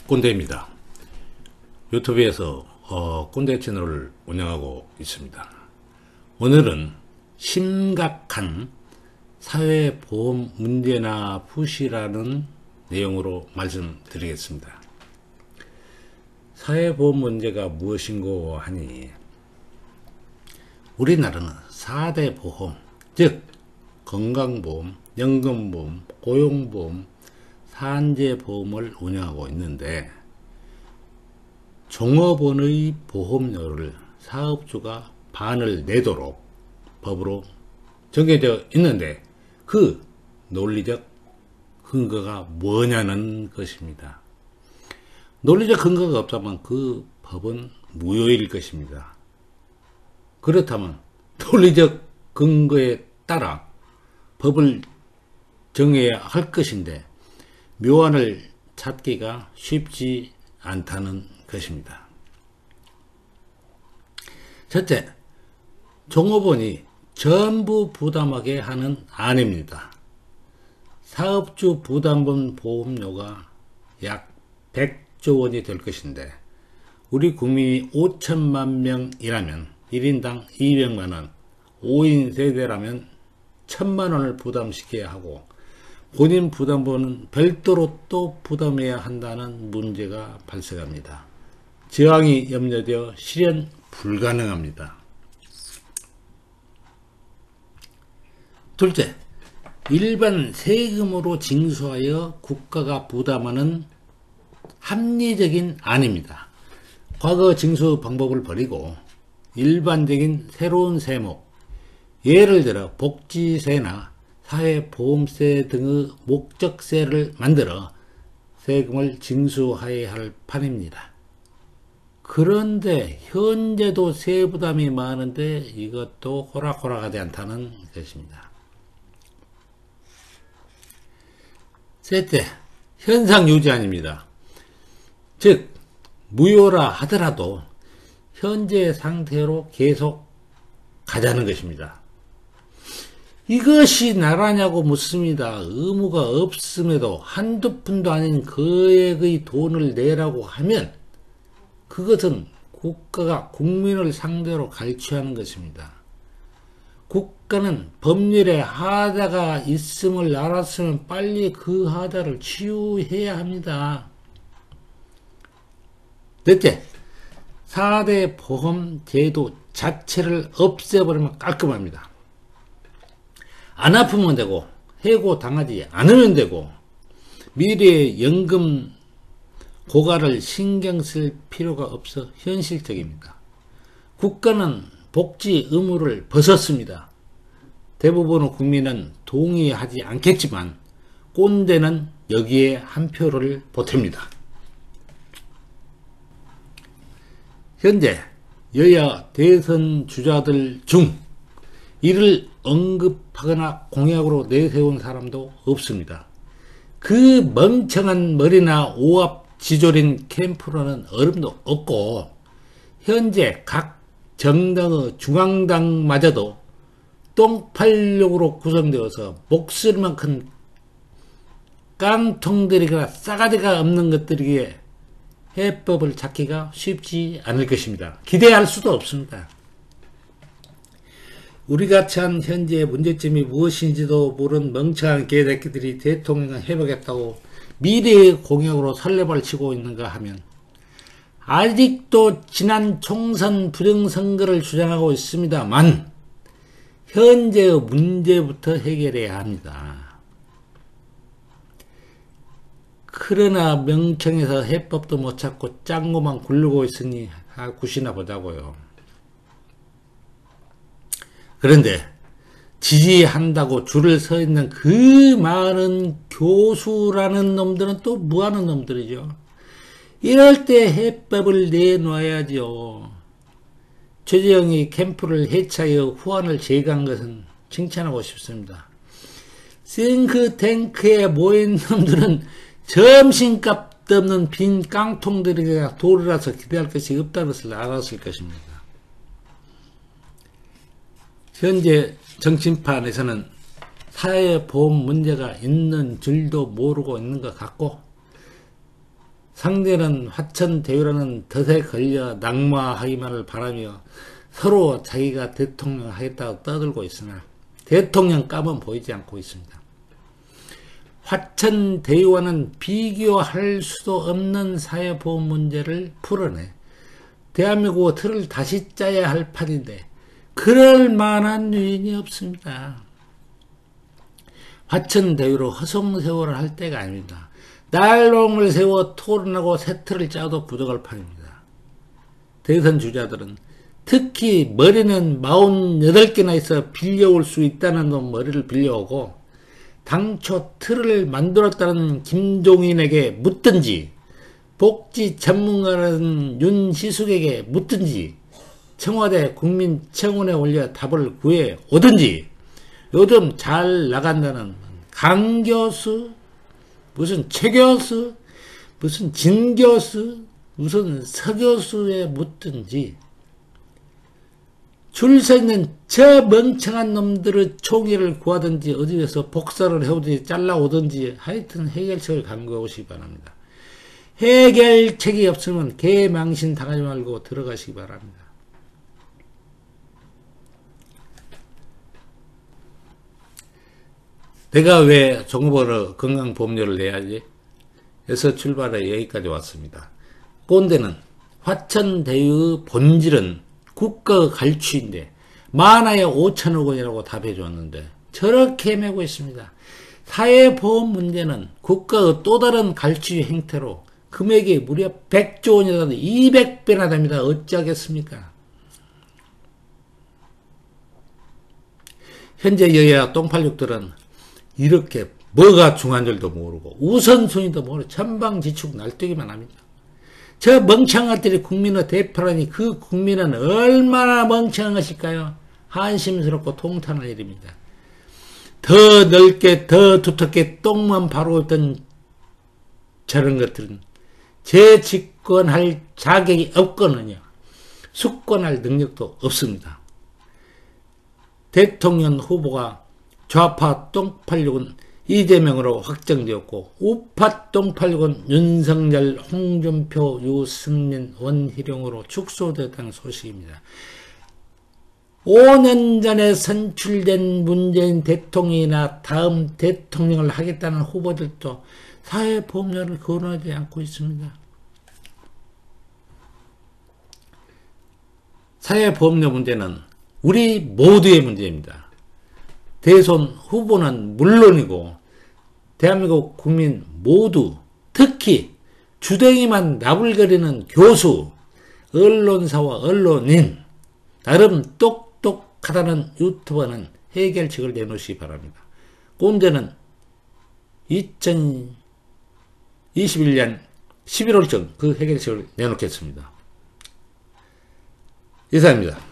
꼰대입니다. 유튜브에서 꼰대 채널을 운영하고 있습니다. 오늘은 심각한 사회보험 문제나 푸시라는 내용으로 말씀드리겠습니다. 사회보험 문제가 무엇인고 하니, 우리나라는 4대 보험, 즉 건강보험, 연금보험, 고용보험, 산재보험을 운영하고 있는데, 종업원의 보험료를 사업주가 반을 내도록 법으로 정해져 있는데, 그 논리적 근거가 뭐냐는 것입니다. 논리적 근거가 없다면 그 법은 무효일 것입니다. 그렇다면 논리적 근거에 따라 법을 정해야 할 것인데, 묘안을 찾기가 쉽지 않다는 것입니다. 첫째, 종업원이 전부 부담하게 하는 안입니다. 사업주 부담금 보험료가 약 100조 원이 될 것인데, 우리 국민이 5천만 명이라면 1인당 200만원, 5인 세대라면 1000만 원을 부담시켜야 하고, 본인 부담금은 별도로 또 부담해야 한다는 문제가 발생합니다. 저항이 염려되어 실현 불가능합니다. 둘째, 일반 세금으로 징수하여 국가가 부담하는 합리적인 안입니다. 과거 징수 방법을 버리고 일반적인 새로운 세목, 예를 들어 복지세나 사회보험세 등의 목적세를 만들어 세금을 징수해야 할 판입니다. 그런데 현재도 세부담이 많은데 이것도 호락호락하지 않다는 것입니다. 셋째, 현상 유지안입니다. 즉 무효라 하더라도 현재 상태로 계속 가자는 것입니다. 이것이 나라냐고 묻습니다. 의무가 없음에도 한두 푼도 아닌 거액의 돈을 내라고 하면 그것은 국가가 국민을 상대로 갈취하는 것입니다. 국가는 법률에 하자가 있음을 알았으면 빨리 그 하자를 치유해야 합니다. 넷째, 4대 보험 제도 자체를 없애버리면 깔끔합니다. 안 아프면 되고, 해고 당하지 않으면 되고, 미래의 연금 고갈을 신경 쓸 필요가 없어 현실적입니다. 국가는 복지 의무를 벗었습니다. 대부분의 국민은 동의하지 않겠지만 꼰대는 여기에 한 표를 보탭니다. 현재 여야 대선 주자들 중 이를 언급하거나 공약으로 내세운 사람도 없습니다. 그 멍청한 머리나 오합지졸인 캠프로는 어림도 없고, 현재 각 정당의 중앙당마저도 똥팔력으로 구성되어서 목소리만큼 깡통들이거나 싸가지가 없는 것들이기에 해법을 찾기가 쉽지 않을 것입니다. 기대할 수도 없습니다. 우리가 처한 현재의 문제점이 무엇인지도 모르는 멍청한 개새끼들이 대통령을 해보겠다고 미래의 공약으로 설레발 치고 있는가 하면, 아직도 지난 총선 부정선거를 주장하고 있습니다만 현재의 문제부터 해결해야 합니다. 그러나 명청에서 해법도 못 찾고 짱구만 굴르고 있으니 굿이나 보자고요. 그런데 지지한다고 줄을 서 있는 그 많은 교수라는 놈들은 또 뭐하는 놈들이죠. 이럴 때 해법을 내놔야죠. 최재형이 캠프를 해체하여 후안을 제거한 것은 칭찬하고 싶습니다. 싱크탱크에 모인 놈들은 점심값도 없는 빈 깡통들이 돌이라서 기대할 것이 없다는 것을 알았을 것입니다. 현재 정치판에서는 사회보험 문제가 있는 줄도 모르고 있는 것 같고, 상대는 화천대유라는 덫에 걸려 낙마하기만을 바라며 서로 자기가 대통령 하겠다고 떠들고 있으나 대통령감은 보이지 않고 있습니다. 화천대유와는 비교할 수도 없는 사회보험 문제를 풀어내 대한민국 틀을 다시 짜야 할 판인데 그럴 만한 요인이 없습니다. 화천대유로 허송세월을 할 때가 아닙니다. 날롱을 세워 토론하고 새 틀을 짜도 부족할 판입니다. 대선 주자들은 특히 머리는 48개나 있어 빌려올 수 있다는 놈 머리를 빌려오고 당초 틀을 만들었다는 김종인에게 묻든지 복지 전문가라는 윤희숙에게 묻든지 청와대 국민청원에 올려 답을 구해 오든지 요즘 잘 나간다는 강 교수, 무슨 최 교수, 무슨 진 교수, 무슨 서 교수에 묻든지 줄 서 있는 저 멍청한 놈들의 총애를 구하든지 어디에서 복사를 해오든지 잘라오든지 하여튼 해결책을 강구해 오시기 바랍니다. 해결책이 없으면 개망신 당하지 말고 들어가시기 바랍니다. 내가 왜 종업원의 건강보험료를 내야지? 에서 출발해 여기까지 왔습니다. 꼰대는 화천대유의 본질은 국가의 갈취인데 많아야 5천억 원이라고 답해 줬는데 저렇게 헤매고 있습니다. 사회보험 문제는 국가의 또 다른 갈취 행태로 금액이 무려 100조 원이라도 200배나 됩니다. 어찌하겠습니까? 현재 여야 똥팔육들은 이렇게 뭐가 중요한 줄도 모르고 우선순위도 모르고 천방지축 날뛰기만 합니다. 저 멍청한 것들이 국민의 대표라니 그 국민은 얼마나 멍청한 것일까요? 한심스럽고 통탄할 일입니다. 더 넓게 더 두텁게 똥만 바르고 있던 저런 것들은 재집권할 자격이 없거든요. 숙권할 능력도 없습니다. 대통령 후보가 좌파 똥86은 이재명으로 확정되었고 우파 똥86은 윤석열, 홍준표, 유승민, 원희룡으로 축소되었다는 소식입니다. 5년 전에 선출된 문재인 대통령이나 다음 대통령을 하겠다는 후보들도 사회보험료를 거론하지 않고 있습니다. 사회보험료 문제는 우리 모두의 문제입니다. 대선 후보는 물론이고 대한민국 국민 모두 특히 주댕이만 나불거리는 교수, 언론사와 언론인, 나름 똑똑하다는 유튜버는 해결책을 내놓으시기 바랍니다. 꼰대는 2021년 11월쯤 그 해결책을 내놓겠습니다. 이상입니다.